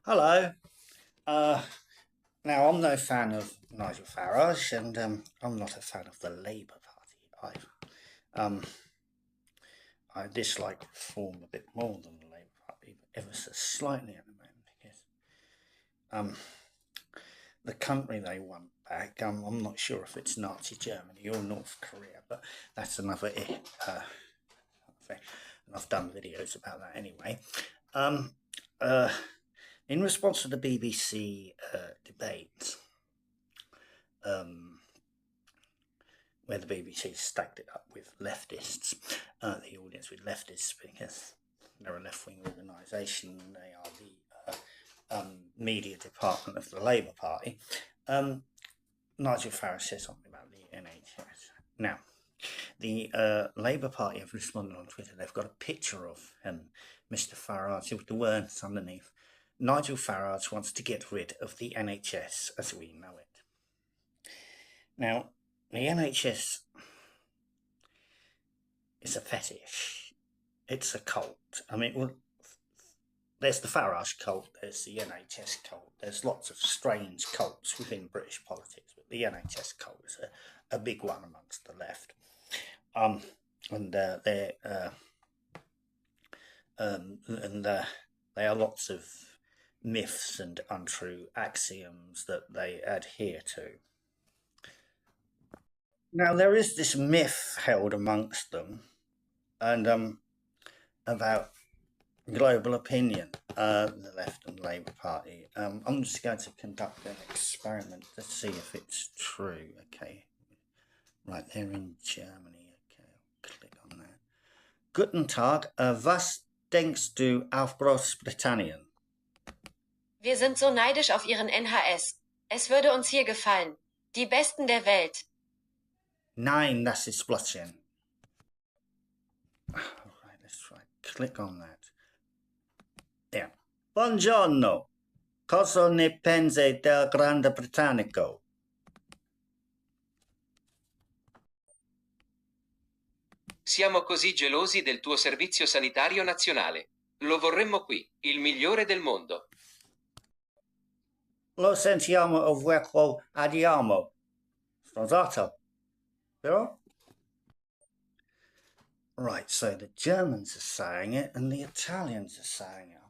Hello. Uh, Now, I'm no fan of Nigel Farage, and I'm not a fan of the Labour Party either. Um, I dislike Reform a bit more than the Labour Party, but ever so slightly at the moment, because um, the country they want back, I'm not sure if it's Nazi Germany or North Korea, but that's another thing. And I've done videos about that anyway. Um, uh, in response to the BBC debate, um, where the BBC stacked it up with leftists, the audience with leftists, because they're a left-wing organisation. They are the media department of the Labour Party. Nigel Farage said something about the NHS. Now, the Labour Party have responded on Twitter. They've got a picture of Mr. Farage with the words underneath. Nigel Farage wants to get rid of the NHS as we know it. Now, the NHS is a fetish. It's a cult. I mean, well, there's the Farage cult, there's the NHS cult, there's lots of strange cults within British politics, but the NHS cult is a big one amongst the left. There are lots of myths and untrue axioms that they adhere to. Now, there is this myth held amongst them, and about global opinion, the Left and Labour Party. I'm just going to conduct an experiment to see if it's true. Okay, right, they're in Germany. Okay, I'll click on that. Guten Tag, was denkst du auf Großbritannien? Wir sind so neidisch auf Ihren NHS. Es würde uns hier gefallen. Die Besten der Welt. Nein, das ist Blödsinn. Alright, let's try. Click on that. Yeah. Buongiorno. Cosa ne pensi del Grande Britannico? Siamo così gelosi del tuo servizio sanitario nazionale. Lo vorremmo qui, il migliore del mondo. Lo sentiamo ovunque andiamo. Sponsato. Vero? Right, so the Germans are saying it and the Italians are saying it.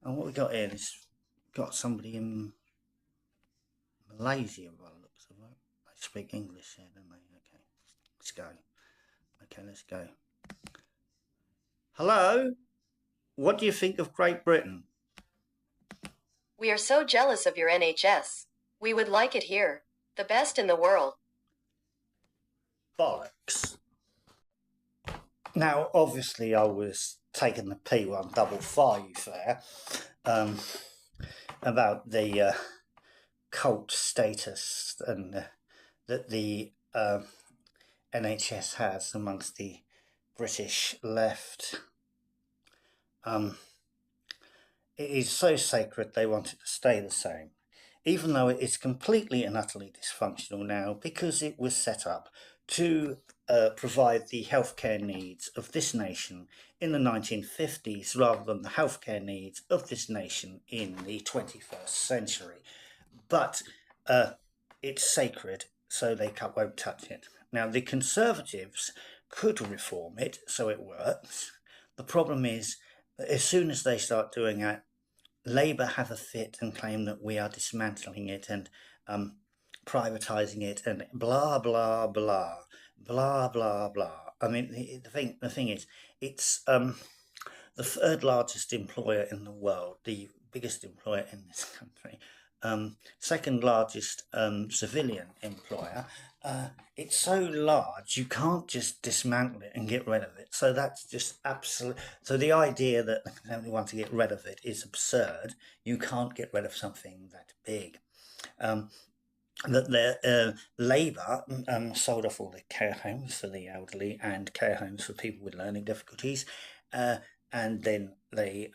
And what we got here is got somebody in Malaysia by the looks of it. They speak English here, don't they? Okay, let's go. Okay, let's go. Hello? What do you think of Great Britain? We are so jealous of your NHS. We would like it here. The best in the world. Bollocks. Now, obviously, I was taking the P155 there about the cult status and that the NHS has amongst the British left. It is so sacred they want it to stay the same, even though it is completely and utterly dysfunctional now because it was set up to provide the healthcare needs of this nation in the 1950s rather than the healthcare needs of this nation in the 21st century. But it's sacred, so they won't touch it. Now, the Conservatives could reform it so it works. The problem is, as soon as they start doing that, Labour have a fit and claim that we are dismantling it and privatising it and blah, blah, blah, blah, blah, blah. I mean, the thing is, it's the third largest employer in the world, the biggest employer in this country, second largest civilian employer. It's so large you can't just dismantle it and get rid of it. So that's just absolute. So the idea that they want to get rid of it is absurd. You can't get rid of something that big. That Labour sold off all the care homes for the elderly and care homes for people with learning difficulties, and then they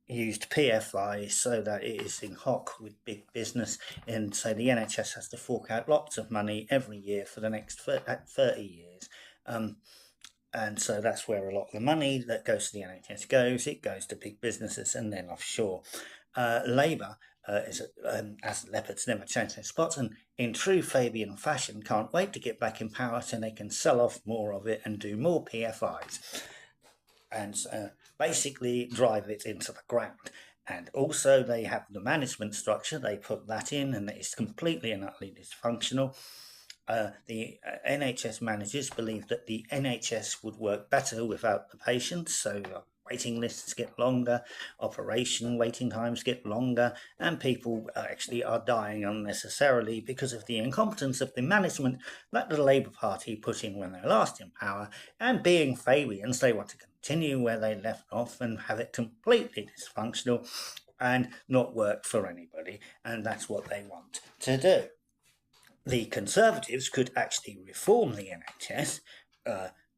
used PFI so that it is in hock with big business, and so the NHS has to fork out lots of money every year for the next 30 years. And so that's where a lot of the money that goes to the NHS goes. It goes to big businesses and then offshore. Labour as leopards never change their spots, and in true Fabian fashion, can't wait to get back in power so they can sell off more of it and do more PFIs and basically drive it into the ground. And also they have the management structure, they put that in, and it's completely and utterly dysfunctional. The NHS managers believe that the NHS would work better without the patients, so waiting lists get longer, operation waiting times get longer, and people actually are dying unnecessarily because of the incompetence of the management that the Labour Party put in when they were last in power. And being Fabians, they want to continue where they left off and have it completely dysfunctional and not work for anybody, and that's what they want to do. The Conservatives could actually reform the NHS,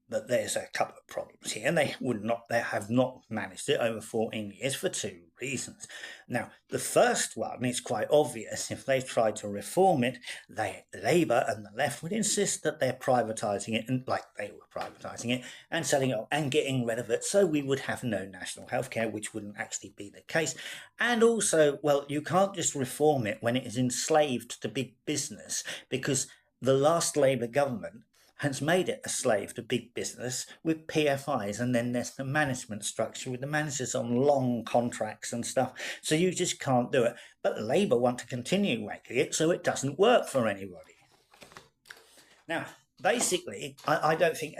but there's a couple of problems here. They have not managed it over 14 years for two reasons. Now, the first one is quite obvious. If they tried to reform it, Labour and the left would insist that they're privatising it, and like they were privatising it, and selling it and getting rid of it, so we would have no national healthcare, which wouldn't actually be the case. And also, well, you can't just reform it when it is enslaved to big business, because the last Labour government has made it a slave to big business with PFIs, and then there's the management structure with the managers on long contracts and stuff, so you just can't do it. But Labour want to continue making it so it doesn't work for anybody. Now, basically, I don't think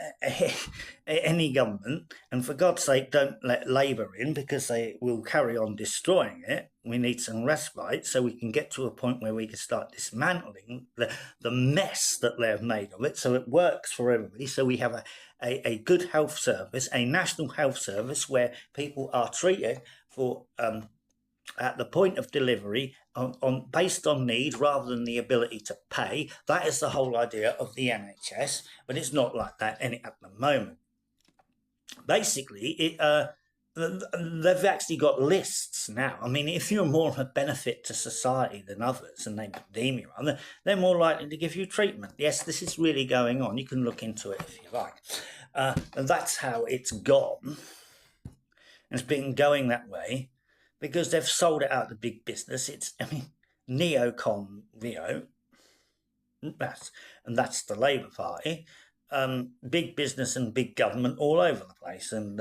any government, and for God's sake, don't let Labour in, because they will carry on destroying it. We need some respite so we can get to a point where we can start dismantling the mess that they've made of it, so it works for everybody, so we have a good health service, a national health service where people are treated for at the point of delivery based on need rather than the ability to pay. That is the whole idea of the NHS, but it's not like that at the moment. Basically, they've actually got lists now. I mean, if you're more of a benefit to society than others and they deem you on, they're more likely to give you treatment. Yes, this is really going on. You can look into it if you like. And that's how it's gone. It's been going that way because they've sold it out to big business. Neocon Rio, and that's the Labour Party. Big business and big government all over the place, and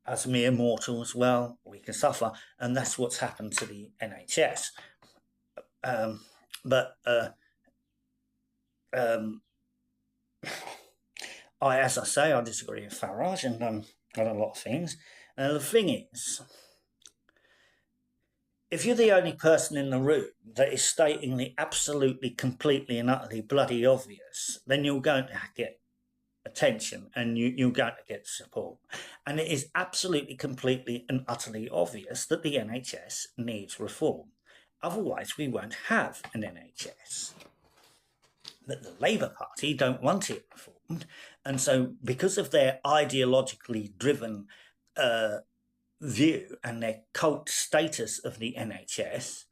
as mere mortals, well, we can suffer, and that's what's happened to the NHS. As I say, I disagree with Farage and on a lot of things. The thing is, if you're the only person in the room that is stating the absolutely, completely and utterly bloody obvious, then you're going to get attention and you're going to get support. And it is absolutely, completely and utterly obvious that the NHS needs reform. Otherwise, we won't have an NHS. But the Labour Party don't want it reformed. And so because of their ideologically driven view and their cult status of the NHS,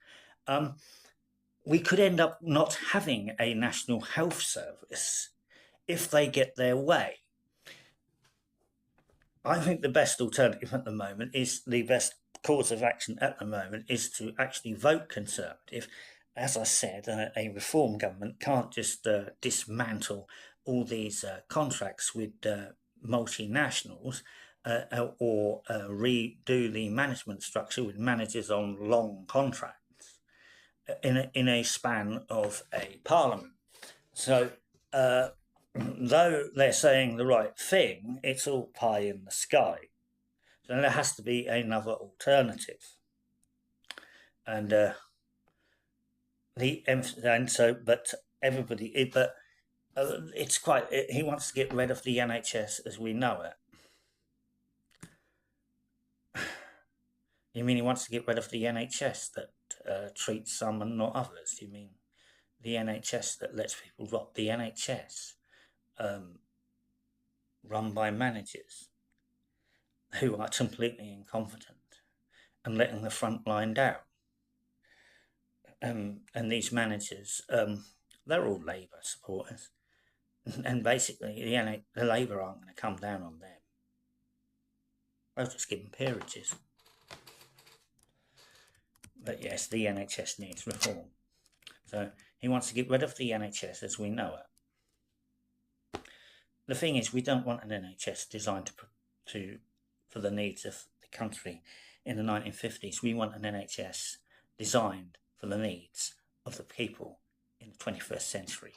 we could end up not having a national health service if they get their way. I think the best alternative at the moment is, the best course of action at the moment is to actually vote Conservative. As I said, a reform government can't just dismantle all these contracts with multinationals or redo the management structure with managers on long contracts in a span of a parliament. So though they're saying the right thing, it's all pie in the sky. So there has to be another alternative. And it's quite. He wants to get rid of the NHS as we know it. You mean he wants to get rid of the NHS that treats some and not others? You mean the NHS that lets people rot? The NHS run by managers who are completely incompetent and letting the front line down. And these managers, they're all Labour supporters. And basically, the Labour aren't going to come down on them. They'll just give them peerages. But yes, the NHS needs reform. So he wants to get rid of the NHS as we know it. The thing is, we don't want an NHS designed for the needs of the country in the 1950s. We want an NHS designed for the needs of the people in the 21st century.